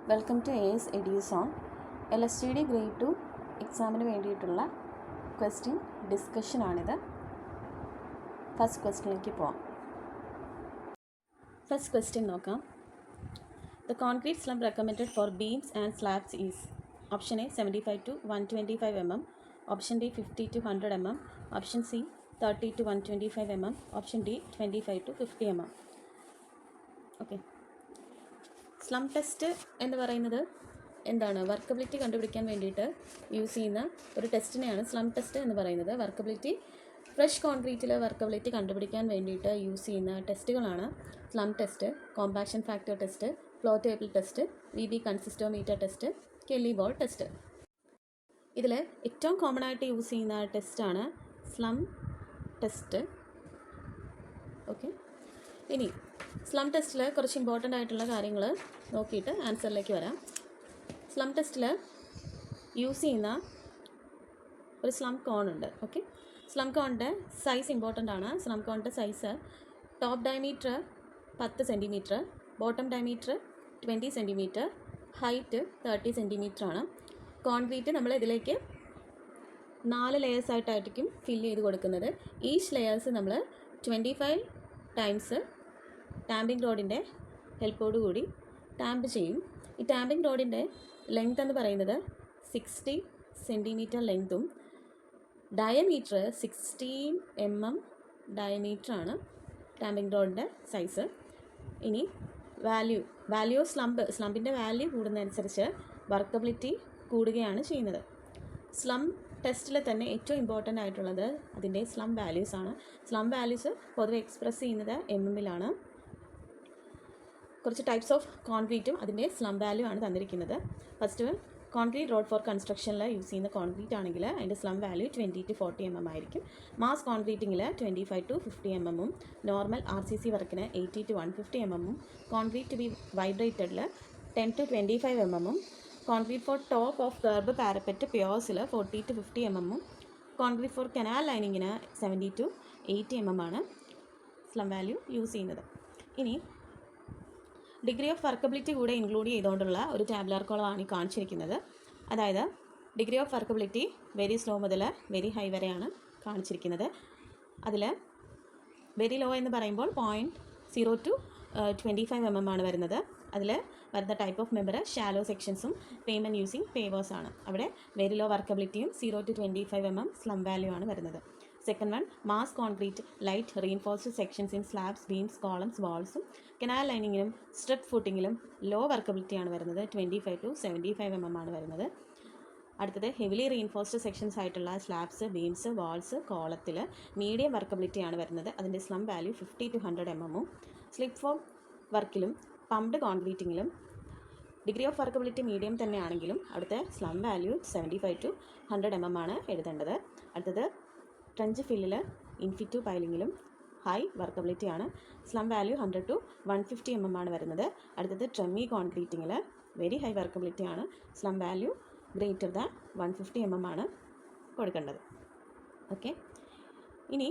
Welcome to AS Eduzone. LSTD grade 2 എക്സാമിന് വേണ്ടിയിട്ടുള്ള question ഡിസ്കഷനാണിത്. ഫസ്റ്റ് ക്വസ്റ്റ്യനിലേക്ക് പോവാം. ഫസ്റ്റ് ക്വസ്റ്റ്യൻ നോക്കാം. The concrete slab recommended for beams and slabs is option A 75 to 125 mm, option D 50 to 100 mm, option C 30 to 125 mm, option D 25 to 50 mm. Okay, slump test എന്ന് പറയുന്നത് എന്താണ്? Workability കണ്ടുപിടിക്കാൻ വേണ്ടിയിട്ട് use ചെയ്യുന്ന ഒരു ടെസ്റ്റിനെയാണ് slum test എന്ന് പറയുന്നത്. Workability, fresh കോൺക്രീറ്റിൽ workability കണ്ടുപിടിക്കാൻ വേണ്ടിയിട്ട് യൂസ് ചെയ്യുന്ന ടെസ്റ്റുകളാണ് slump test, compaction factor test, flow table test, VB consistometer test, Kelly ball test. ഇതിൽ ഏറ്റവും കോമൺ ആയിട്ട് യൂസ് ചെയ്യുന്ന ടെസ്റ്റാണ് സ്ലം ടെസ്റ്റ്. ഓക്കെ, ഇനി സ്ലം ടെസ്റ്റിൽ കുറച്ച് ഇമ്പോർട്ടൻ്റ് ആയിട്ടുള്ള കാര്യങ്ങൾ നോക്കിയിട്ട് ആൻസറിലേക്ക് വരാം. സ്ലം ടെസ്റ്റിൽ യൂസ് ചെയ്യുന്ന ഒരു സ്ലം കോൺ ഉണ്ട്. ഓക്കെ, സ്ലം കോണിൻ്റെ സൈസ് ഇമ്പോർട്ടൻ്റ് ആണ്. സ്ലം കോണിൻ്റെ size top diameter 10 cm, bottom diameter 20 cm, height 30 cm ആണ്. കോൺക്രീറ്റ് നമ്മൾ ഇതിലേക്ക് 4 ലെയേഴ്സായിട്ടായിരിക്കും ഫില്ല് ചെയ്ത് കൊടുക്കുന്നത്. ഈച്ച് ലെയേഴ്സ് നമ്മൾ 25 ടൈംസ് ടാമ്പിംഗ് റോഡിൻ്റെ ഹെൽപ്പോടുകൂടി ടാമ്പ് ചെയ്യും. ഈ ടാമ്പിംഗ് റോഡിൻ്റെ ലെങ്ത് എന്ന് പറയുന്നത് 60 cm ലെങ്ത്തും ഡയമീറ്റർ 16 mm ഡയമീറ്ററാണ് ടാമ്പിംഗ് റോഡിൻ്റെ സൈസ്. ഇനി വാല്യൂ ഓഫ് സ്ലംബിൻ്റെ വാല്യൂ കൂടുന്നതനുസരിച്ച് വർക്കബിലിറ്റി കൂടുകയാണ് ചെയ്യുന്നത്. സ്ലം ടെസ്റ്റിൽ തന്നെ ഏറ്റവും ഇമ്പോർട്ടൻ്റ് ആയിട്ടുള്ളത് അതിൻ്റെ സ്ലം വാല്യൂസ് ആണ്. സ്ലം വാല്യൂസ് പൊതുവെ എക്സ്പ്രസ് ചെയ്യുന്നത് mm-ലാണ്. കുറച്ച് ടൈപ്സ് ഓഫ് കോൺക്രീറ്റും അതിൻ്റെ സ്ലം വാല്യൂ ആണ് തന്നിരിക്കുന്നത്. ഫസ്റ്റ്, കോൺക്രീറ്റ് റോഡ് ഫോർ കൺസ്ട്രക്ഷനിൽ യൂസ് ചെയ്യുന്ന കോൺക്രീറ്റ് ആണെങ്കിൽ അതിൻ്റെ സ്ലം വാല്യൂ 20 to 40 mm ആയിരിക്കും. മാസ് കോൺക്രീറ്റിങ്ങിൽ 25 to 50 mm, നോർമൽ RCC വർക്കിന് 80 to 150 mm, concrete to be വൈബ്രേറ്റഡിൽ 10 to 25 mm, concrete for top of kerb parapet പ്യോസിൽ 40 to 50 mm, concrete for canal ലൈനിങ്ങിന് 70 to 80 mm ആണ് സ്ലം വാല്യൂ യൂസ് ചെയ്യുന്നത്. ഇനി degree of workability കൂടെ include ചെയ്തുകൊണ്ടുള്ള ഒരു ടാബുലാർ കോളമാണ് ഈ കാണിച്ചിരിക്കുന്നത്. അതായത് degree of workability very slow മുതൽ വെരി ഹൈ വരെയാണ് കാണിച്ചിരിക്കുന്നത്. അതിൽ വെരി ലോ എന്ന് പറയുമ്പോൾ 0 to 25 mm ആണ് വരുന്നത്. അതിൽ വരുന്ന ടൈപ്പ് ഓഫ് മെമ്പർ ഷാലോ സെക്ഷൻസും പേയ്മെൻറ്റ് യൂസിങ് പേവേഴ്സ് ആണ്. അവിടെ വെരി ലോ വർക്കബിലിറ്റിയും 0 to 25 mm സ്ലം വാല്യൂ ആണ് വരുന്നത്. Second one, mass concrete light reinforced sections in slabs, beams, columns, വാൾസും കനാൽ ലൈനിങ്ങിലും സ്ട്രെപ്പ് ഫൂട്ടിങ്ങിലും ലോ വർക്കബിലിറ്റിയാണ് വരുന്നത്. 25 to 75 mm ആണ് വരുന്നത്. അടുത്തത് ഹെവിലി റീഇൻഫോഴ്സ്ഡ് സെക്ഷൻസ് ആയിട്ടുള്ള സ്ലാബ്സ്, ബീംസ്, വാൾസ്, കോളത്തിൽ മീഡിയം വർക്കബിലിറ്റിയാണ് വരുന്നത്. അതിൻ്റെ slump value 50 to 100 mm. Slip form വർക്കിലും പംപ്ഡ് കോൺക്രീറ്റിങ്ങിലും ഡിഗ്രി ഓഫ് വർക്കബിലിറ്റി മീഡിയം തന്നെയാണെങ്കിലും അവിടുത്തെ സ്ലം വാല്യൂ 75 to 100 mm ആണ് എഴുതേണ്ടത്. അടുത്തത് ട്രെഞ്ച് ഫില്ലിൽ ഇൻഫിറ്റു പൈലിങ്ങിലും ഹൈ വർക്കബിലിറ്റിയാണ്. സ്ലം വാല്യൂ 100 to 150 mm ആണ് വരുന്നത്. അടുത്തത് ട്രെമ്മി കോൺക്രീറ്റിങ്ങിൽ വെരി ഹൈ വർക്കബിലിറ്റിയാണ്. Slump value greater than 150 mm ആണ് കൊടുക്കേണ്ടത്. ഓക്കെ, ഇനി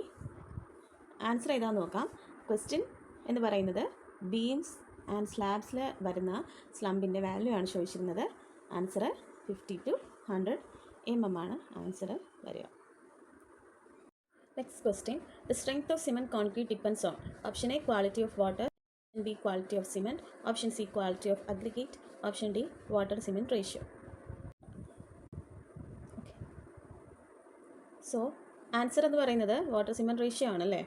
ആൻസർ ഏതാണെന്ന് നോക്കാം. ക്വസ്റ്റ്യൻ എന്ന് പറയുന്നത് ബീംസ് ആൻഡ് സ്ലാബ്സിൽ വരുന്ന സ്ലംബിൻ്റെ വാല്യൂ ആണ് ചോദിച്ചിരുന്നത്. ആൻസർ 50 to 100 mm ആണ് ആൻസർ വരിക. Next question, the strength of cement concrete depends on option A quality of water, option B quality of cement, option C quality of aggregate, option D water cement ratio. Okay, so answer എന്ന് പറയുന്നത് water cement ratio ആണല്ലേ.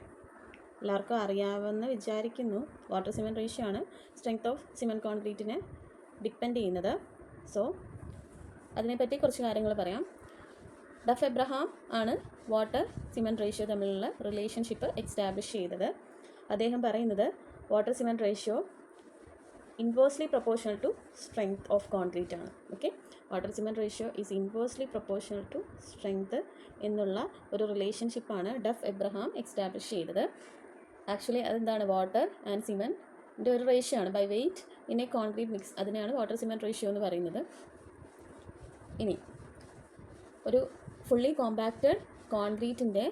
എല്ലാവർക്കും അറിയാമെന്ന് വിചാരിക്കുന്നു. Water cement ratio ആണ് strength of cement കോൺക്രീറ്റിനെ depend ചെയ്യുന്നത്. So അതിനെപ്പറ്റി കുറച്ച് കാര്യങ്ങൾ പറയാം. ഡഫ് എബ്രഹാം ആണ് വാട്ടർ സിമെൻറ്റ് റേഷ്യോ തമ്മിലുള്ള റിലേഷൻഷിപ്പ് എസ്റ്റാബ്ലിഷ് ചെയ്തത്. അദ്ദേഹം പറയുന്നത് water cement ratio inversely proportional to strength of concrete ആണ്. Okay, water cement ratio is inversely proportional to strength എന്നുള്ള ഒരു റിലേഷൻഷിപ്പാണ് ഡഫ് എബ്രഹാം എസ്റ്റാബ്ലിഷ് ചെയ്തത്. ആക്ച്വലി അതെന്താണ്? വാട്ടർ ആൻഡ് സിമെൻറ്റിൻ്റെ ഒരു റേഷ്യോ ആണ് by weight in a concrete mix. അതിനെയാണ് വാട്ടർ സിമെൻറ്റ് റേഷ്യോ എന്ന് പറയുന്നത്. ഇനി ഒരു ഫുള്ളി കോമ്പാക്റ്റഡ് കോൺക്രീറ്റിൻ്റെ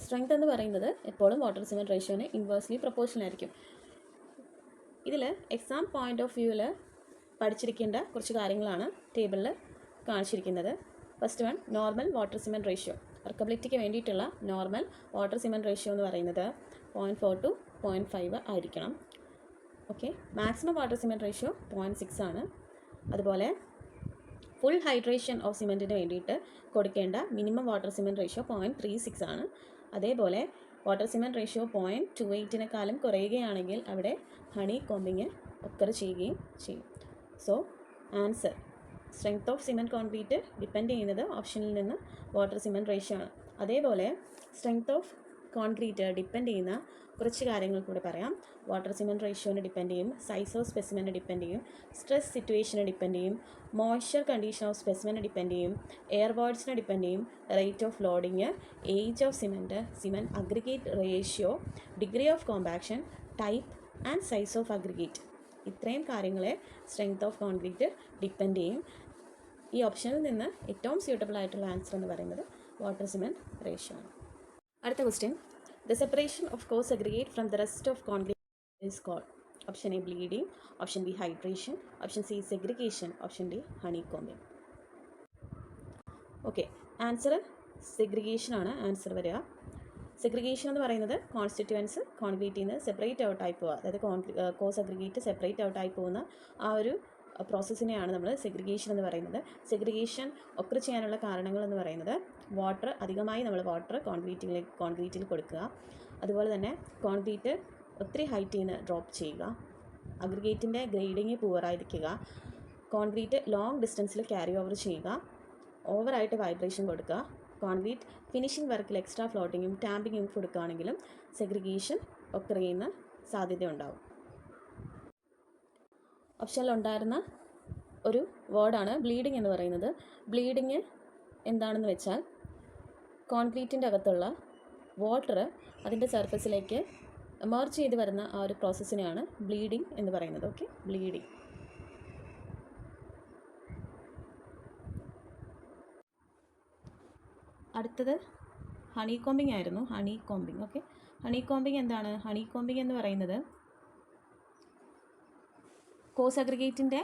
സ്ട്രെങ്ത് എന്ന് പറയുന്നത് എപ്പോഴും വാട്ടർ സിമെൻറ്റ് റേഷ്യോന് ഇൻവേഴ്സ്ലി പ്രൊപ്പോർഷണൽ ആയിരിക്കും. ഇതിൽ എക്സാം പോയിൻ്റ് ഓഫ് വ്യൂവിൽ പഠിച്ചിരിക്കേണ്ട കുറച്ച് കാര്യങ്ങളാണ് ടേബിളിൽ കാണിച്ചിരിക്കുന്നത്. First one, normal water cement ratio. വർക്കബിലിറ്റിക്ക് വേണ്ടിയിട്ടുള്ള നോർമൽ വാട്ടർ സിമെൻറ്റ് റേഷ്യോ എന്ന് പറയുന്നത് 0.4 to 0.5 ആയിരിക്കണം. Okay, maximum water cement ratio 0.6 ആണ്. അതുപോലെ ഫുൾ ഹൈഡ്രേഷൻ ഓഫ് സിമെൻറ്റിന് വേണ്ടിയിട്ട് കൊടുക്കേണ്ട മിനിമം വാട്ടർ സിമെൻറ്റ് റേഷ്യോ 0.36 ആണ്. അതേപോലെ വാട്ടർ സിമെൻറ്റ് റേഷ്യോ 0.28 കുറയുകയാണെങ്കിൽ അവിടെ ഹണി കോമ്പിങ് ഒക്കർ ചെയ്യുകയും ചെയ്യും. So answer, strength of cement concrete depend ചെയ്യുന്നത് ഓപ്ഷനിൽ നിന്ന് വാട്ടർ സിമെൻറ്റ് റേഷ്യോ ആണ്. അതേപോലെ സ്ട്രെങ്ത് ഓഫ് കോൺക്രീറ്റ് ഡിപ്പെൻഡ് ചെയ്യുന്ന കുറച്ച് കാര്യങ്ങൾ കൂടെ പറയാം. വാട്ടർ സിമെൻറ്റ് റേഷ്യോനെ ഡിപ്പെൻഡ് ചെയ്യും, സൈസ് ഓഫ് സ്പെസിമെനെ ഡിപ്പെൻഡ് ചെയ്യും, സ്ട്രെസ് സിറ്റുവേഷനെ ഡിപ്പെൻഡ് ചെയ്യും, മോയ്സ്ചർ കണ്ടീഷൻ ഓഫ് സ്പെസിമെനെ ഡിപ്പെൻഡ് ചെയ്യും, എയർ വോയിഡ്സിനെ ഡിപ്പെൻഡ് ചെയ്യും, rate of loading, age of cement, cement aggregate ratio, degree of compaction, type and size of aggregate. ഇത്രയും കാര്യങ്ങളെ strength of concrete depend ചെയ്യും. ഈ ഓപ്ഷനിൽ നിന്ന് ഏറ്റവും സ്യൂട്ടബിൾ ആയിട്ടുള്ള ആൻസർ എന്ന് പറയുന്നത് വാട്ടർ സിമെൻറ്റ് റേഷ്യോ ആണ്. അടുത്ത question, the separation of coarse aggregate from the rest of concrete is called. Option A, bleeding. Option B, hydration. Option C, segregation. Option D, honeycombing. Okay, answer segregation ആണ് answer വരിക. Segregation എന്ന് പറയുന്നത് constituents കോൺക്രീറ്റിൽ നിന്ന് separate ഔട്ടായി പോവുക, അതായത് coarse aggregate separate ഔട്ടായി പോകുന്ന ആ ഒരു പ്രോസസ്സിനെയാണ് നമ്മൾ സെഗ്രിഗേഷൻ എന്ന് പറയുന്നത്. സെഗ്രിഗേഷൻ ഒക്കർ ചെയ്യാനുള്ള കാരണങ്ങൾ എന്ന് പറയുന്നത് വാട്ടർ അധികമായി നമ്മൾ വാട്ടർ കോൺക്രീറ്റിൽ കൊടുക്കുക, അതുപോലെ തന്നെ കോൺക്രീറ്റ് ഒത്തിരി ഹൈറ്റിൽ നിന്ന് ഡ്രോപ്പ് ചെയ്യുക, അഗ്രിഗേറ്റിൻ്റെ ഗ്രേഡിങ് പൂവറായിരിക്കുക, കോൺക്രീറ്റ് ലോങ് ഡിസ്റ്റൻസിൽ ക്യാരി ഓവർ ചെയ്യുക, ഓവറായിട്ട് വൈബ്രേഷൻ കൊടുക്കുക, കോൺക്രീറ്റ് ഫിനിഷിംഗ് വർക്കിൽ എക്സ്ട്രാ ഫ്ലോട്ടിങ്ങും ടാമ്പിങ്ങും കൊടുക്കുകയാണെങ്കിലും സെഗ്രിഗേഷൻ ഒക്കർ ചെയ്യുന്ന സാധ്യത ഉണ്ടാവും. ഓപ്ഷനിലുണ്ടായിരുന്ന ഒരു വേർഡാണ് ബ്ലീഡിങ് എന്ന് പറയുന്നത്. ബ്ലീഡിങ് എന്താണെന്ന് വെച്ചാൽ കോൺക്രീറ്റിൻ്റെ അകത്തുള്ള വാട്ടർ അതിൻ്റെ സർഫസിലേക്ക് മെർജ് ചെയ്ത് വരുന്ന ആ ഒരു പ്രോസസ്സിനെയാണ് ബ്ലീഡിങ് എന്ന് പറയുന്നത്. Okay, bleeding. അടുത്തത് ഹണി കോമ്പിങ് ആയിരുന്നു. Honey combing. Okay, honey combing എന്താണ്? ഹണി കോമ്പിങ് എന്ന് പറയുന്നത് കോഴ്സ് അഗ്രിഗേറ്റിൻ്റെ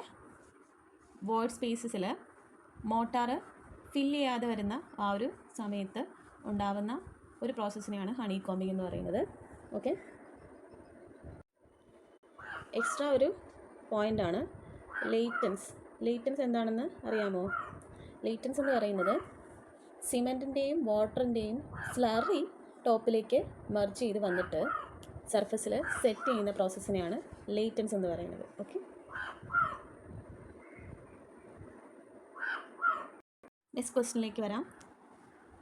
വോയിഡ് സ്പേസസിൽ മോട്ടാർ ഫില്ല് ചെയ്യാതെ വരുന്ന ആ ഒരു സമയത്ത് ഉണ്ടാവുന്ന ഒരു പ്രോസസ്സിനെയാണ് ഹണി കോമ്പിങ് എന്ന് പറയുന്നത്. ഓക്കെ, എക്സ്ട്രാ ഒരു പോയിൻ്റാണ് ലേറ്റൻസ്. ലേറ്റൻസ് എന്താണെന്ന് അറിയാമോ? ലേറ്റൻസ് എന്ന് പറയുന്നത് സിമെൻറ്റിൻ്റെയും വാട്ടറിൻ്റെയും സ്ലറി ടോപ്പിലേക്ക് മെർജ് ചെയ്ത് വന്നിട്ട് സർഫസിൽ സെറ്റ് ചെയ്യുന്ന പ്രോസസ്സിനെയാണ് ലേറ്റൻസ് എന്ന് പറയുന്നത്. ഓക്കെ, നെക്സ്റ്റ് ക്വസ്റ്റ്യനിലേക്ക് വരാം.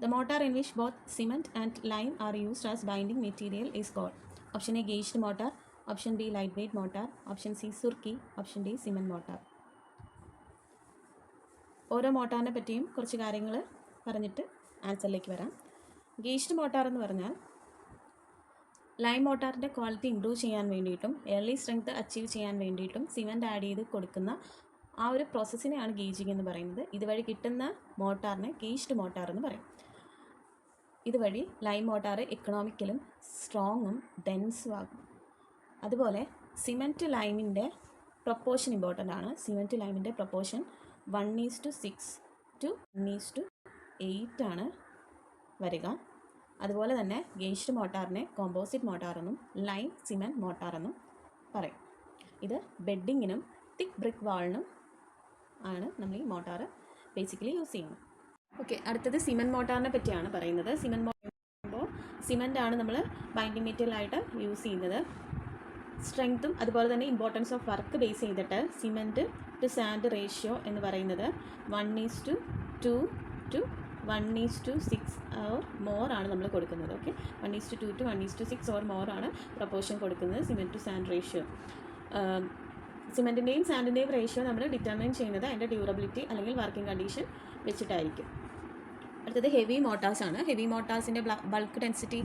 The mortar in which both cement and lime are used as binding material is called. Option A, gauged mortar. Option B, light weight mortar. Option C, surkhi. Option D, cement mortar. ഓരോ മോട്ടാറിനെ പറ്റിയും കുറച്ച് കാര്യങ്ങൾ പറഞ്ഞിട്ട് ആൻസറിലേക്ക് വരാം. ഗേജ്ഡ് motor എന്ന് പറഞ്ഞാൽ lime മോട്ടാറിൻ്റെ quality improve ചെയ്യാൻ വേണ്ടിയിട്ടും എയർലി സ്ട്രെങ്ത് അച്ചീവ് ചെയ്യാൻ വേണ്ടിയിട്ടും സിമെൻറ്റ് ആഡ് ചെയ്ത് കൊടുക്കുന്ന ആ ഒരു പ്രോസസ്സിനെയാണ് ഗേജിങ് എന്ന് പറയുന്നത്. ഇതുവഴി കിട്ടുന്ന മോട്ടാറിനെ ഗേജ്ഡ് മോട്ടാർ എന്ന് പറയും. ഇതുവഴി ലൈം മോട്ടാർ എക്കണോമിക്കലും സ്ട്രോങ്ങും ഡെൻസും ആകും. അതുപോലെ സിമെൻറ്റ് ലൈമിൻ്റെ പ്രൊപ്പോർഷൻ ഇമ്പോർട്ടൻ്റ് ആണ്. സിമെൻറ്റ് ലൈമിൻ്റെ പ്രൊപ്പോർഷൻ 1:6 to 1:8 ആണ് വരിക. അതുപോലെ തന്നെ ഗേജ്ഡ് മോട്ടാറിനെ കോമ്പോസിറ്റ് മോട്ടാറെന്നും ലൈം സിമെൻറ്റ് മോട്ടാറെന്നും പറയും. ഇത് ബെഡിങ്ങിനും തിക്ക് ബ്രിക്ക് വാളിനും ആണ് നമ്മൾ ഈ മോട്ടാർ ബേസിക്കലി യൂസ് ചെയ്യുന്നത്. ഓക്കെ, അടുത്തത് സിമെൻറ്റ് മോട്ടാറിനെ പറ്റിയാണ് പറയുന്നത്. സിമെൻറ്റ് മോട്ടാർ സിമെൻ്റ് ആണ് നമ്മൾ ബൈൻഡിങ് മെറ്റീരിയലായിട്ട് യൂസ് ചെയ്യുന്നത്. സ്ട്രെങ്ത്തും അതുപോലെ തന്നെ ഇമ്പോർട്ടൻസ് ഓഫ് വർക്ക് ബേസ് ചെയ്തിട്ട് സിമെൻറ്റ് ടു സാൻഡ് റേഷ്യോ എന്ന് പറയുന്നത് 1:2 to 1:6 ഓർ മോർ ആണ് നമ്മൾ കൊടുക്കുന്നത്. ഓക്കെ, 1:2 to 1:6 ഓർ മോർ ആണ് പ്രൊപ്പോർഷൻ കൊടുക്കുന്നത് സിമെൻറ്റ് ടു സാൻഡ് റേഷ്യോ. സിമെൻറ്റിൻ്റെയും സാൻഡിൻ്റെയും റേഷ്യോ നമ്മൾ ഡിറ്റർമൈൻ ചെയ്യുന്നത് അതിൻ്റെ ഡ്യൂറബിലിറ്റി അല്ലെങ്കിൽ വർക്കിംഗ് കണ്ടീഷൻ വെച്ചിട്ടായിരിക്കും. അടുത്തത് ഹെവി മോട്ടാർസ് ആണ്. ഹെവി മോട്ടാർസിൻ്റെ ബൾക്ക് ഡെൻസിറ്റി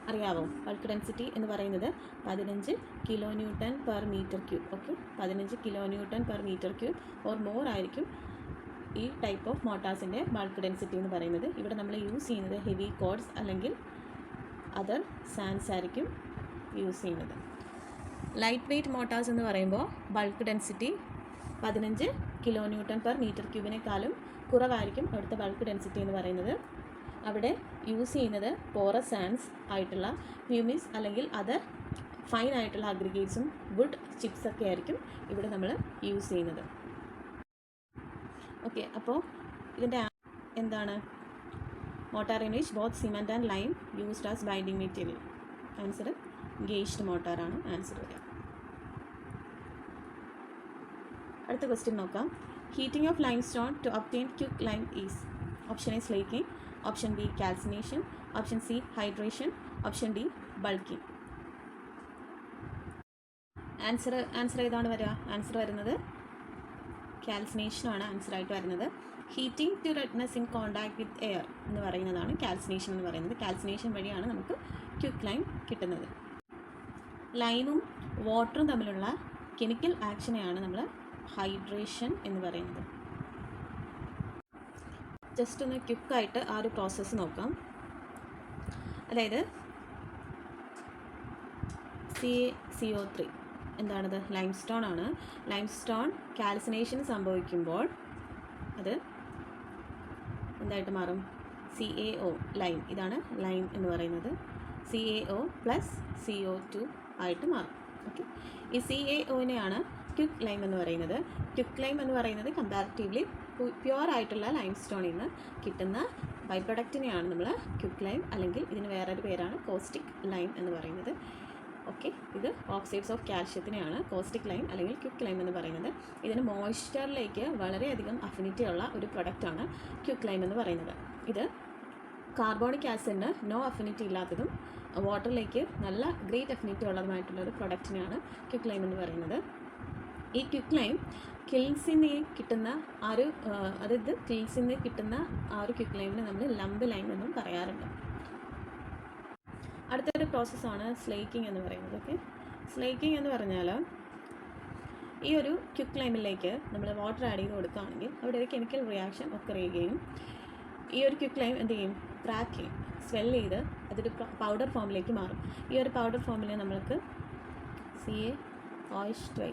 അറിയാമോ? ബൾക്ക് ഡെൻസിറ്റി എന്ന് പറയുന്നത് 15 kN/m³. Okay, 15 kN/m³ or more ആയിരിക്കും ഈ ടൈപ്പ് ഓഫ് മോട്ടാർസിൻ്റെ ബൾക്ക് ഡെൻസിറ്റി എന്ന് പറയുന്നത്. ഇവിടെ നമ്മൾ യൂസ് ചെയ്യുന്നത് ഹെവി കോഡ്സ് അല്ലെങ്കിൽ അതർ സാൻഡ്സ് ആയിരിക്കും യൂസ് ചെയ്യുന്നത്. ലൈറ്റ് വെയ്റ്റ് മോട്ടാർസ് എന്ന് പറയുമ്പോൾ bulk density 15 kilo newton per metre ക്യൂബിനേക്കാളും കുറവായിരിക്കും അവിടുത്തെ ബൾക്ക് ഡെൻസിറ്റി എന്ന് പറയുന്നത്. അവിടെ യൂസ് ചെയ്യുന്നത് പോറസ് സാൻഡ്സ് ആയിട്ടുള്ള ഹ്യൂമിസ് അല്ലെങ്കിൽ അതർ ഫൈൻ ആയിട്ടുള്ള അഗ്രിഗേറ്റ്സും വുഡ് ചിപ്സ് ഒക്കെ ആയിരിക്കും ഇവിടെ നമ്മൾ യൂസ് ചെയ്യുന്നത്. ഓക്കെ, അപ്പോൾ ഇതിൻ്റെ എന്താണ്? Mortar in which both cement and lime used as binding material. Answer gauged മോട്ടാറാണ് ആൻസർ വരിക. അടുത്ത ക്വസ്റ്റ്യൻ നോക്കാം. Heating of lime stone to obtain quick lime is. Option A slaking, option B calcination, option C hydration, option D bulking. Answer ഏതാണ് വരിക? Answer വരുന്നത് കാൽസിനേഷനാണ് ആൻസറായിട്ട് വരുന്നത്. Heating to redness in contact with air എന്ന് പറയുന്നതാണ് calcination എന്ന് പറയുന്നത്. കാൽസിനേഷൻ വഴിയാണ് നമുക്ക് ക്വിക്ക് ലൈം കിട്ടുന്നത്. ലൈമും വാട്ടറും തമ്മിലുള്ള കെമിക്കൽ ആക്ഷനെയാണ് നമ്മൾ ഹൈഡ്രേഷൻ എന്ന് പറയുന്നത്. ജസ്റ്റ് ഒന്ന് ക്വിക്കായിട്ട് ആ ഒരു പ്രോസസ്സ് നോക്കാം. അതായത് CO3 എന്താണത്? ലൈം സ്റ്റോൺ ആണ്. ലൈം സ്റ്റോൺ കാൽസിനേഷൻ സംഭവിക്കുമ്പോൾ അത് എന്തായിട്ട് മാറും? CaO, lime. ഇതാണ് ലൈം എന്ന് പറയുന്നത്. CaO + CO2 ആയിട്ട് മാറും. ഓക്കെ, ഈ CaOനെയാണ് ക്വിക്ക് ലൈം എന്ന് പറയുന്നത്. ക്വിക്ക് ലൈം എന്ന് പറയുന്നത് കമ്പാരിറ്റീവ്ലി പ്യുവർ ആയിട്ടുള്ള ലൈം സ്റ്റോണിൽ നിന്ന് കിട്ടുന്ന ബൈ പ്രൊഡക്റ്റിനെയാണ് നമ്മൾ ക്വിക്ക് ലൈം, അല്ലെങ്കിൽ ഇതിന് വേറൊരു പേരാണ് കോസ്റ്റിക് ലൈം എന്ന് പറയുന്നത്. ഓക്കെ, ഇത് ഓക്സൈഡ്സ് ഓഫ് കാൽഷ്യത്തിനെയാണ് കോസ്റ്റിക് ലൈം അല്ലെങ്കിൽ ക്വിക്ക് ലൈം എന്ന് പറയുന്നത്. ഇതിന് മോയ്സ്ചറിലേക്ക് വളരെയധികം അഫിനിറ്റി ഉള്ള ഒരു പ്രൊഡക്റ്റാണ് ക്വിക്ക് ലൈം എന്ന് പറയുന്നത്. ഇത് കാർബോണിക് ആസിഡിന് നോ അഫിനിറ്റി ഇല്ലാത്തതും വാട്ടറിലേക്ക് നല്ല ഗ്രേറ്റ് അഫിനിറ്റി ഉള്ളതുമായിട്ടുള്ള ഒരു പ്രൊഡക്റ്റിനെയാണ് ക്വിക്ക് ലൈം എന്ന് പറയുന്നത്. ഈ ക്വിക്ക് ലൈം കിൽസിന് കിട്ടുന്ന ആ ഒരു അതായത് കിൽസിന് കിട്ടുന്ന ആ ഒരു ക്വിക്ക് ലൈമിനെ നമ്മൾ ലംബ് ലൈം എന്നും പറയാറുണ്ട്. അടുത്തൊരു പ്രോസസ്സാണ് സ്ലേക്കിംഗ് എന്ന് പറയുന്നത്. ഓക്കെ, സ്ലേക്കിംഗ് എന്ന് പറഞ്ഞാൽ ഈ ഒരു ക്വിക്ക് ലൈമിലേക്ക് നമ്മൾ വാട്ടർ ആഡ് ചെയ്ത് കൊടുക്കുകയാണെങ്കിൽ അവിടെ ഒരു കെമിക്കൽ റിയാക്ഷൻ ഒക്കെ ചെയ്യുകയും ഈ ഒരു ക്വിക്ക് ലൈം എന്ത് ചെയ്യും? ക്രാക്ക് ചെയ്യും, സ്വെൽ ചെയ്ത് അതൊരു പൗഡർ ഫോമിലേക്ക് മാറും. ഈ ഒരു പൗഡർ ഫോമിൽ നമ്മൾക്ക് CaOH2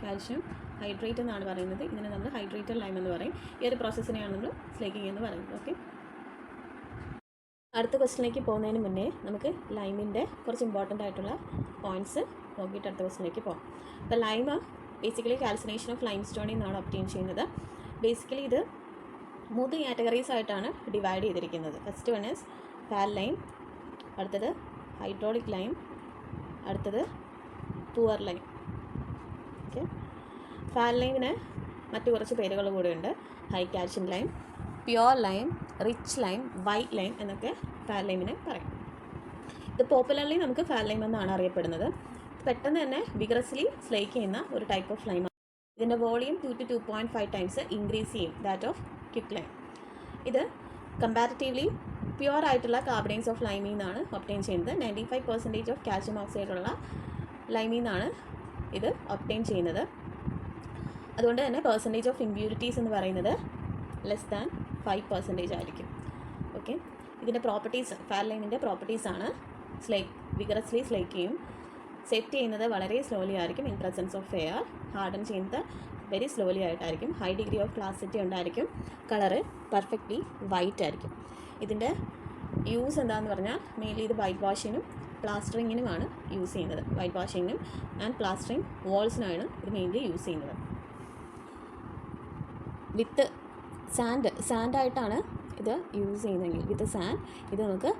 കാൽഷ്യം ഹൈഡ്രേറ്റ് എന്നാണ് പറയുന്നത്. ഇതിനെ നമ്മൾ ഹൈഡ്രേറ്റഡ് ലൈം എന്ന് പറയും. ഈ ഒരു പ്രോസസ്സിനെയാണ് നമ്മൾ സ്ലേക്കിംഗ് എന്ന് പറയുന്നത്. ഓക്കെ, അടുത്ത ക്വസ്റ്റിനിലേക്ക് പോകുന്നതിന് മുന്നേ നമുക്ക് ലൈമിൻ്റെ കുറച്ച് ഇമ്പോർട്ടൻ്റ് ആയിട്ടുള്ള പോയിൻറ്റ്സ് നോക്കിയിട്ട് അടുത്ത ക്വസ്റ്റിനിലേക്ക് പോകാം. അപ്പോൾ lime basically calcination of lime സ്റ്റോണിൽ നിന്നാണ് ഒബ്റ്റെയിൻ ചെയ്യുന്നത്. ബേസിക്കലി ഇത് 3 കാറ്റഗറീസ് ആയിട്ടാണ് ഡിവൈഡ് ചെയ്തിരിക്കുന്നത്. ഫസ്റ്റ് വൺ ഈസ് പാൽ ലൈം, അടുത്തത് ഹൈഡ്രോളിക് ലൈം, അടുത്തത് പുവർ ലൈം. ഓക്കെ, പാൽ ലൈമിന് മറ്റു കുറച്ച് പേരുകൾ കൂടെയുണ്ട്. High calcium lime, pure lime, rich lime, white lime എന്നൊക്കെ പാൽ ലൈമിനെ പറയും. ഇത് പോപ്പുലർലി നമുക്ക് പാൽ ലൈം എന്നാണ് അറിയപ്പെടുന്നത്. പെട്ടെന്ന് തന്നെ വിഗ്രസ്ലി സ്ലേക്ക് ചെയ്യുന്ന ഒരു ടൈപ്പ് ഓഫ് ലൈമാണ്. ഇതിൻ്റെ വോളിയം 2 to 2.5 ടൈംസ് ഇൻക്രീസ് ചെയ്യും ദാറ്റ് ഓഫ് ക്വിക്ക് ലൈം. ഇത് കമ്പാരിറ്റീവ്ലി പ്യുവർ ആയിട്ടുള്ള കാർബണേറ്റ്സ് ഓഫ് ലൈമിൽ നിന്നാണ് ഒബ്റ്റെയിൻ ചെയ്യുന്നത്. 95% ഓഫ് കാൽഷ്യം ഓക്സൈഡുള്ള ലൈമിൽ നിന്നാണ് ഇത് ഒബ്റ്റെയിൻ ചെയ്യുന്നത്. അതുകൊണ്ട് തന്നെ പെർസെൻറ്റേജ് ഓഫ് ഇമ്പ്യൂരിറ്റീസ് എന്ന് പറയുന്നത് ലെസ് ദാൻ 5% ആയിരിക്കും. ഓക്കെ, ഇതിൻ്റെ പ്രോപ്പർട്ടീസ്, പാൽ ലൈമിൻ്റെ പ്രോപ്പർട്ടീസാണ് വിഗറസ്ലി സ്ലേക്ക് ചെയ്യും, സെറ്റ് ചെയ്യുന്നത് വളരെ സ്ലോലി ആയിരിക്കും, in presence of air, harden ചെയ്യുന്നത് വെരി സ്ലോലി ആയിട്ടായിരിക്കും, ഹൈ ഡിഗ്രി ഓഫ് ക്ലാസിറ്റി ഉണ്ടായിരിക്കും, കളറ് പെർഫെക്റ്റ്ലി വൈറ്റ് ആയിരിക്കും. ഇതിൻ്റെ യൂസ് എന്താണെന്ന് പറഞ്ഞാൽ മെയിൻലി ഇത് വൈറ്റ് വാഷിങ്ങിനും പ്ലാസ്റ്ററിങ്ങിനുമാണ് യൂസ് ചെയ്യുന്നത്. വൈറ്റ് വാഷിങ്ങിനും ആൻഡ് പ്ലാസ്റ്ററിങ് വാൾസിനാണ് ഇത് മെയിൻലി യൂസ് ചെയ്യുന്നത്. വിത്ത് സാൻഡായിട്ടാണ് ഇത് യൂസ് ചെയ്യുന്നതെങ്കിൽ വിത്ത് സാൻഡ് ഇത് നമുക്ക്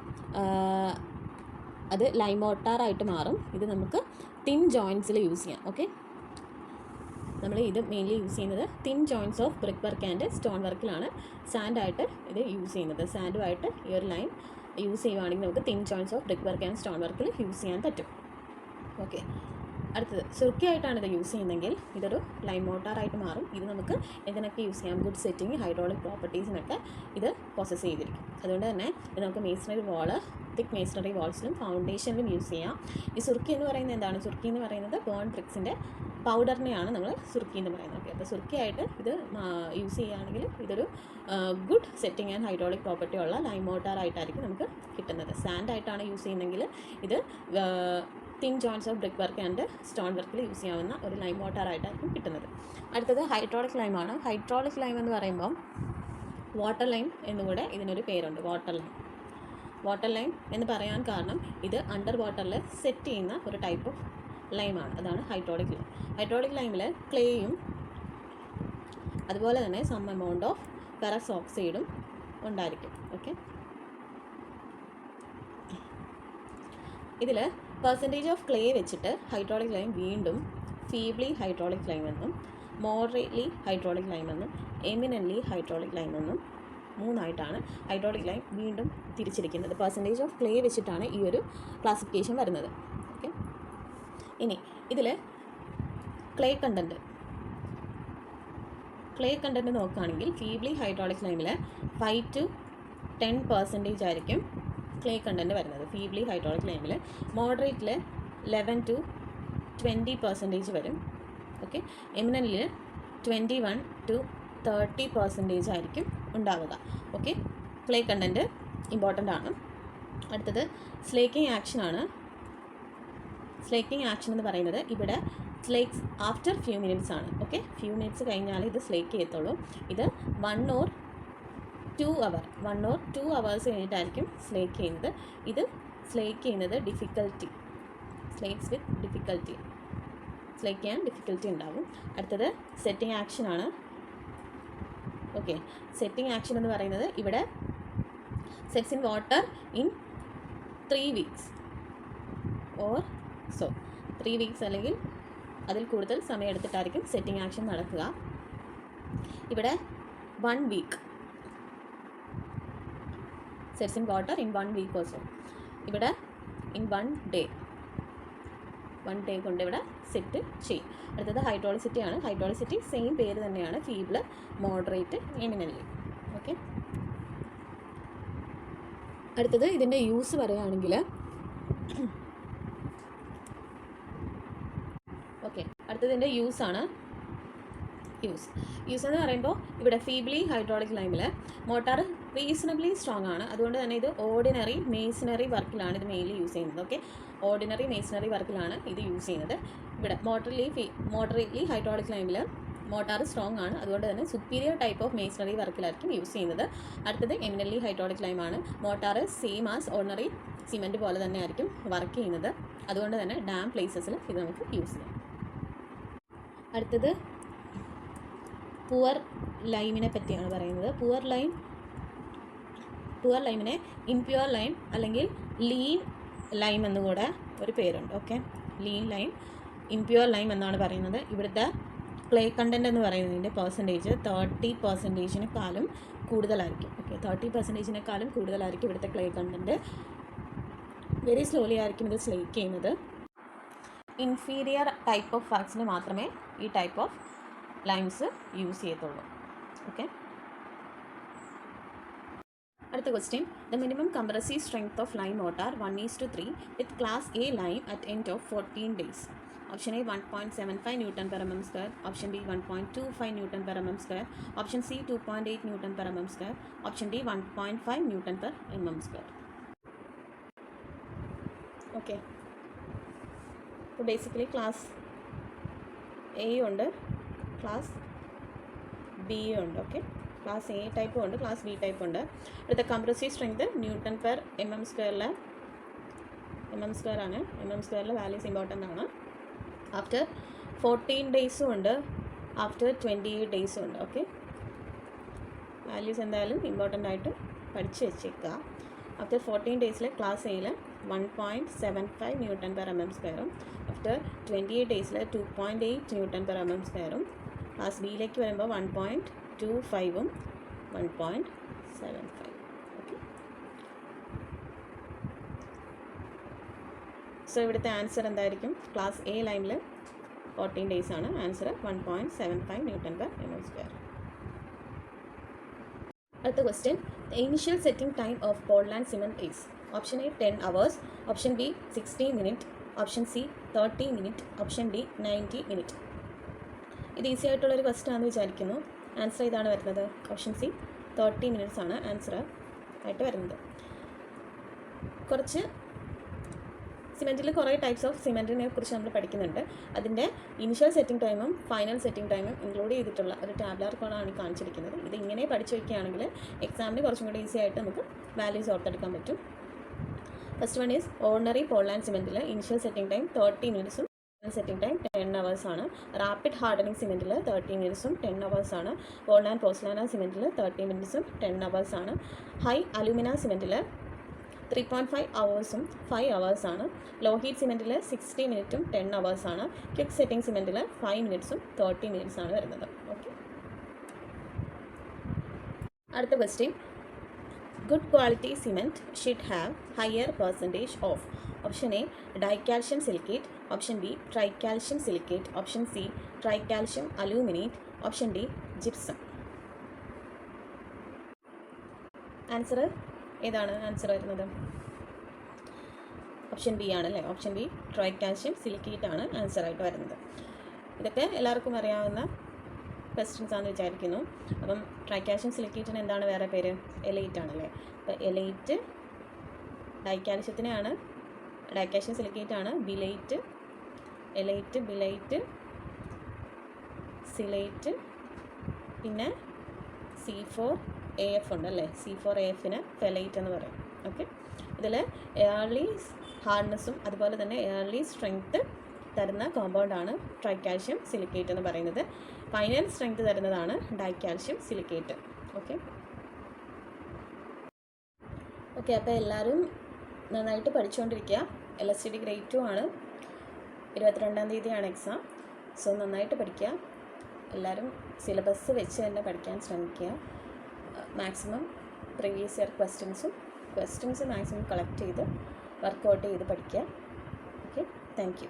അത് ലൈം മോട്ടാറായിട്ട് മാറും. ഇത് നമുക്ക് തിൻ ജോയിൻറ്റ്സിൽ യൂസ് ചെയ്യാം. ഓക്കെ, നമ്മൾ ഇത് മെയിൻലി യൂസ് ചെയ്യുന്നത് thin joints of brick work and stone വർക്കിലാണ് സാൻഡായിട്ട് ഇത് യൂസ് ചെയ്യുന്നത്. സാൻഡുമായിട്ട് ഈ ഒരു ലൈൻ യൂസ് ചെയ്യുവാണെങ്കിൽ നമുക്ക് thin joints of brick work and stone വർക്കിൽ യൂസ് ചെയ്യാൻ പറ്റും. ഓക്കെ, അടുത്തത് സുർക്കയായിട്ടാണ് ഇത് യൂസ് ചെയ്യുന്നതെങ്കിൽ ഇതൊരു ലൈം മോട്ടാറായിട്ട് മാറും. ഇത് നമുക്ക് ഇതിനൊക്കെ യൂസ് ചെയ്യാം. ഗുഡ് സെറ്റിംഗ്, ഹൈഡ്രോളിക് പ്രോപ്പർട്ടീസിനൊക്കെ ഇത് പോസസ് ചെയ്തിരിക്കും. അതുകൊണ്ട് തന്നെ ഇത് നമുക്ക് മേസണറി വാള്, തിക്ക് മേസണറി വാൾസിലും ഫൗണ്ടേഷനിലും യൂസ് ചെയ്യാം. ഈ സുർക്കി എന്ന് പറയുന്നത് എന്താണ്? സുർക്കി എന്ന് പറയുന്നത് ബേൺ ബ്രിക്സിൻ്റെ പൗഡറിനെയാണ് നമ്മൾ സുർക്കി എന്ന് പറയുന്നത്. ഓക്കെ, അപ്പോൾ സുർക്കിയായിട്ട് ഇത് യൂസ് ചെയ്യുകയാണെങ്കിൽ ഇതൊരു good setting and hydraulic property ഉള്ള ലൈം മോട്ടാറായിട്ടായിരിക്കും നമുക്ക് കിട്ടുന്നത്. സാൻഡായിട്ടാണ് യൂസ് ചെയ്യുന്നതെങ്കിൽ ഇത് thin joints of brick work and stone വർക്കിൽ യൂസ് ചെയ്യാവുന്ന ഒരു ലൈം മോട്ടാറായിട്ടായിരിക്കും കിട്ടുന്നത്. അടുത്തത് ഹൈഡ്രോളിക് ലൈമാണ്. ഹൈഡ്രോളിക് ലൈം എന്ന് പറയുമ്പം വാട്ടർ ലൈം എന്നുകൂടെ ഇതിനൊരു പേരുണ്ട്. വാട്ടർ ലൈം എന്ന് പറയാൻ കാരണം ഇത് അണ്ടർ വാട്ടറിൽ സെറ്റ് ചെയ്യുന്ന ഒരു ടൈപ്പ് ഓഫ് ലൈമാണ്. അതാണ് ഹൈഡ്രോളിക് ലൈം. ഹൈഡ്രോളിക് ലൈമിൽ ക്ലേയും അതുപോലെ തന്നെ സം എമൗണ്ട് ഓഫ് ഫെറസ് ഓക്സൈഡും ഉണ്ടായിരിക്കും. ഓക്കെ, ഇതിൽ പെർസെൻറ്റേജ് ഓഫ് ക്ലേ വെച്ചിട്ട് ഹൈഡ്രോളിക് ലൈം വീണ്ടും ഫീബ്ലി ഹൈഡ്രോളിക് ലൈം എന്നും മോഡറേറ്റ്ലി ഹൈഡ്രോളിക് ലൈം എന്നും എമിനൻ്റ്ലി ഹൈഡ്രോളിക് ലൈം എന്നും മൂന്നായിട്ടാണ് ഹൈഡ്രോളിക് ലൈം വീണ്ടും തിരിച്ചിരിക്കുന്നത്. പെർസെൻറ്റേജ് ഓഫ് ക്ലേ വെച്ചിട്ടാണ് ഈ ഒരു ക്ലാസിഫിക്കേഷൻ വരുന്നത്. ഓക്കെ, ഇനി ഇതിൽ ക്ലേ കണ്ടൻറ്റ് നോക്കുകയാണെങ്കിൽ ഫീബ്ലി ഹൈഡ്രോളിക് ലൈമിൽ 5 to 10% ആയിരിക്കും ക്ലേ കണ്ടൻറ്റ് വരുന്നത്. ഫീബ്ലി ഹൈഡ്രോളിക് ലൈമിൽ മോഡറേറ്റിൽ 11 to 20% വരും. ഓക്കെ, എമിനൻ്റിൽ 21 to 30% ആയിരിക്കും ഉണ്ടാവുക. ഓക്കെ, ക്ലേ കണ്ടൻറ്റ് ഇമ്പോർട്ടൻ്റ് ആണ്. അടുത്തത് സ്ലേക്കിംഗ് ആക്ഷനാണ്. സ്ലേക്കിംഗ് ആക്ഷൻ എന്ന് പറയുന്നത് ഇവിടെ സ്ലേക്സ് ആഫ്റ്റർ ഫ്യൂ മിനിറ്റ്സ് ആണ്. ഓക്കെ, ഫ്യൂ മിനിറ്റ്സ് കഴിഞ്ഞാൽ ഇത് സ്ലേക്ക് ചെയ്യത്തുള്ളൂ. ഇത് 1 or 2 hours കഴിഞ്ഞിട്ടായിരിക്കും സ്ലേക്ക് ചെയ്യുന്നത്. ഇത് സ്ലേക്ക് ചെയ്യുന്നത് സ്ലേക്സ് വിത്ത് ഡിഫിക്കൽട്ടി, സ്ലേക്ക് ചെയ്യാൻ ഡിഫിക്കൽട്ടി ഉണ്ടാവും. അടുത്തത് സെറ്റിംഗ് ആക്ഷനാണ്. ഓക്കെ, സെറ്റിംഗ് ആക്ഷൻ എന്ന് പറയുന്നത് ഇവിടെ sets in water in 3 weeks or 3 weeks അല്ലെങ്കിൽ അതിൽ കൂടുതൽ സമയം എടുത്തിട്ടായിരിക്കും സെറ്റിംഗ് ആക്ഷൻ നടക്കുക. ഇവിടെ 1 week sets in water in 1 week also. ഇവിടെ ഇൻ 1 day കൊണ്ട് ഇവിടെ സെറ്റ് ചെയ്യും. അടുത്തത് ഹൈഡ്രോളിസിറ്റി ആണ്. ഹൈഡ്രോളിസിറ്റി സെയിം പേര് തന്നെയാണ്, ഫീബിള്, മോഡറേറ്റ്, എമിനൻ്റ്. ഓക്കെ, അടുത്തത് ഇതിൻ്റെ യൂസ് പറയുകയാണെങ്കിൽ അടുത്തതിൻ്റെ യൂസാണ്. യൂസ് എന്ന് പറയുമ്പോൾ ഇവിടെ ഫീബ്ലി ഹൈഡ്രോളിക് ലൈമിൽ മോട്ടാർ റീസണബിളി സ്ട്രോങ് ആണ്. അതുകൊണ്ട് തന്നെ ഇത് ഓർഡിനറി മേസണറി വർക്കിലാണ് ഇത് മെയിൻലി യൂസ് ചെയ്യുന്നത്. ഓക്കെ, ഓർഡിനറി മേസണറി വർക്കിലാണ് ഇത് യൂസ് ചെയ്യുന്നത്. ഇവിടെ മോഡറേറ്റ്ലി ഹൈഡ്രോളിക് ലൈമിൽ മോട്ടാർ സ്ട്രോങ് ആണ്. അതുകൊണ്ട് തന്നെ സുപ്പീരിയർ ടൈപ്പ് ഓഫ് മേസണറി വർക്കിലായിരിക്കും യൂസ് ചെയ്യുന്നത്. അടുത്തത് എമിനൻ്റ്ലി ഹൈഡ്രോളിക് ലൈമാണ്. Mortar same as ordinary cement പോലെ തന്നെ ആയിരിക്കും വർക്ക് ചെയ്യുന്നത്. അതുകൊണ്ട് തന്നെ ഡാം പ്ലേസസിൽ ഇത് നമുക്ക് യൂസ് ചെയ്യാം. അടുത്തത് പുവർ ലൈമിനെ പറ്റിയാണ് പറയുന്നത്. പുവർ ലൈമിനെ ഇംപ്യുവർ ലൈം അല്ലെങ്കിൽ ലീൻ ലൈം എന്നുകൂടെ ഒരു പേരുണ്ട്. Okay, lean lime, impure lime എന്നാണ് പറയുന്നത്. ഇവിടുത്തെ ക്ലേ കണ്ടൻറ്റ് എന്ന് പറയുന്നതിൻ്റെ പെർസെൻറ്റേജ് 30%-നേക്കാളും കൂടുതലായിരിക്കും. ഓക്കെ, 30%-നേക്കാളും കൂടുതലായിരിക്കും ഇവിടുത്തെ ക്ലേ കണ്ടൻറ്റ്. വെരി സ്ലോലി ആയിരിക്കും ഇത് സ്ലേക്ക് ചെയ്യുന്നത്. ഇൻഫീരിയർ ടൈപ്പ് ഓഫ് വർക്ക്സിന് മാത്രമേ ഈ ടൈപ്പ് ഓഫ് ലൈംസ് യൂസ് ചെയ്യത്തുള്ളൂ. ഓക്കെ, അടുത്ത question. The minimum compressive strength of lime motor 1:3 with class A lime at end of 14 days. Option A 1.75 Nm/mm², option B 1.25 Nm/mm², option C 2.8 Nm/mm², option D 1.5 Nm/mm². Okay, അപ്പോൾ basically class A ഉണ്ട്, class B ഉണ്ട്. Okay, class A ടൈപ്പും ഉണ്ട്, class B ടൈപ്പും ഉണ്ട്. അടുത്ത compressive strength Nm/mm² ആണ്. mm² values important ആണ്. ആഫ്റ്റർ 14 days ഉണ്ട്, ആഫ്റ്റർ 28 days ഉണ്ട്. ഓക്കെ, വാല്യൂസ് എന്തായാലും ഇമ്പോർട്ടൻ്റ് ആയിട്ട് പഠിച്ച് വെച്ചേക്കുക. ആഫ്റ്റർ 14 days ക്ലാസ് എയിൽ 1.75 Nm/mm², after 28 days 2.8 Nm/mm². Class ബിയിലേക്ക് വരുമ്പോൾ 1.25 1.75. ഓക്കെ, സോ ഇവിടുത്തെ ആൻസർ എന്തായിരിക്കും? ക്ലാസ് എ ലൈമിൽ 14 days ആണ് ആൻസർ, 1.75 Nm/mm². അടുത്ത question. The initial setting time of Portland cement is option A 10 hours, option B 60 minutes, option C 30 minutes, option D 90 minutes. ഇത് easy ആയിട്ടുള്ളൊരു question ആണെന്ന് വിചാരിക്കുന്നു. Answer ഇതാണ് വരുന്നത്, ഓപ്ഷൻ സി 30 minutes ആണ് answer ആയിട്ട് വരുന്നത്. കുറച്ച് സിമെൻറ്റിൽ കുറേ ടൈപ്സ് ഓഫ് സിമെൻറ്റിനെ കുറിച്ച് നമ്മൾ പഠിക്കുന്നുണ്ട്. അതിൻ്റെ ഇനിഷ്യൽ സെറ്റിംഗ് ടൈമും ഫൈനൽ സെറ്റിംഗ് ടൈമും ഇൻക്ലൂഡ് ചെയ്തിട്ടുള്ള ഒരു ടാബ്ലർ കോഡാണ് ഈ കാണിച്ചിരിക്കുന്നത്. ഇത് ഇങ്ങനെ പഠിച്ചു വയ്ക്കുകയാണെങ്കിൽ എക്സാമിന് കുറച്ചും കൂടി ഈസി ആയിട്ട് നമുക്ക് വാല്യൂസ് ഓർത്തെടുക്കാൻ പറ്റും. First one is ordinary Portland സിമെൻറ്റിൽ ഇനിഷ്യൽ സെറ്റിംഗ് ടൈം 30 മിനിറ്റ്സും സെറ്റിംഗ് ടൈം 10 hours ആണ്. റാപ്പിഡ് ഹാർഡനിങ് സിമെൻറ്റിൽ 30 മിനിറ്റ്സും 10 hours ആണ്. പോൾലാൻഡ് പോസ്ലാന സിമെൻറ്റിൽ 30 മിനിറ്റ്സും 10 hours ആണ്. ഹൈ അലുമിന സിമെൻറ്റിൽ 3.5 hours-ഉം 5 hours ആണ്. ലോ ഹീറ്റ് സിമെൻറ്റിൽ 60 മിനിറ്റും 10 hours ആണ്. ക്വിക്ക് സെറ്റിംഗ് സിമെൻറ്റിൽ 5 മിനിറ്റ്സും 30 മിനിറ്റ്സ് ആണ് വരുന്നത്. ഓക്കെ, അടുത്ത question. Good quality cement should have higher percentage of option A ഡൈകാൽഷ്യം silicate, option B ട്രൈകാൽഷ്യം silicate, option C ട്രൈകാൽഷ്യം aluminate, option D gypsum. Answer ഏതാണ്? ആൻസർ വരുന്നത് ഓപ്ഷൻ ബി ആണല്ലേ. ഓപ്ഷൻ ബി ട്രൈകാൽഷ്യം സിലിക്കേറ്റ് ആണ് ആൻസറായിട്ട് വരുന്നത്. ഇതൊക്കെ എല്ലാവർക്കും അറിയാവുന്ന ക്വസ്റ്റ്യൻസ് ആണെന്ന് വിചാരിക്കുന്നു. അപ്പം ട്രൈകാൽഷ്യം സിലിക്കേറ്റിന് എന്താണ് വേറെ പേര്? എലൈറ്റ് ആണല്ലേ. അപ്പോൾ എലൈറ്റ് ഡൈകാൽഷ്യത്തിനെയാണ്, ഡൈകാൽഷ്യം സിലിക്കേറ്റ് ആണ് ബിലൈറ്റ്, എലൈറ്റ്, ബിലൈറ്റ്, സിലൈറ്റ്, പിന്നെ C4AF ഉണ്ടല്ലേ. C4AFന് ഫെലൈറ്റ് എന്ന് പറയും. ഓക്കെ, ഇതിൽ എയർലി ഹാർഡ്നെസ്സും അതുപോലെ തന്നെ എയർലി സ്ട്രെങ്ത്ത് തരുന്ന കോമ്പൗണ്ടാണ് ട്രൈകാൽഷ്യം സിലിക്കേറ്റ് എന്ന് പറയുന്നത്. ഫൈനൽ സ്ട്രെങ്ത്ത് തരുന്നതാണ് ഡൈകാൽഷ്യം സിലിക്കേറ്റ്. ഓക്കെ, അപ്പോൾ എല്ലാവരും നന്നായിട്ട് പഠിച്ചുകൊണ്ടിരിക്കുക. LSTD Grade 2 ആണ്. 22-ാം തീയതിയാണ് എക്സാം. സോ നന്നായിട്ട് പഠിക്കുക. എല്ലാവരും സിലബസ് വെച്ച് തന്നെ പഠിക്കാൻ ശ്രമിക്കുക. Maximum previous year questions maximum collect ചെയ്ത് വർക്കൗട്ട് ചെയ്ത് പഠിക്കുക. Okay, thank you.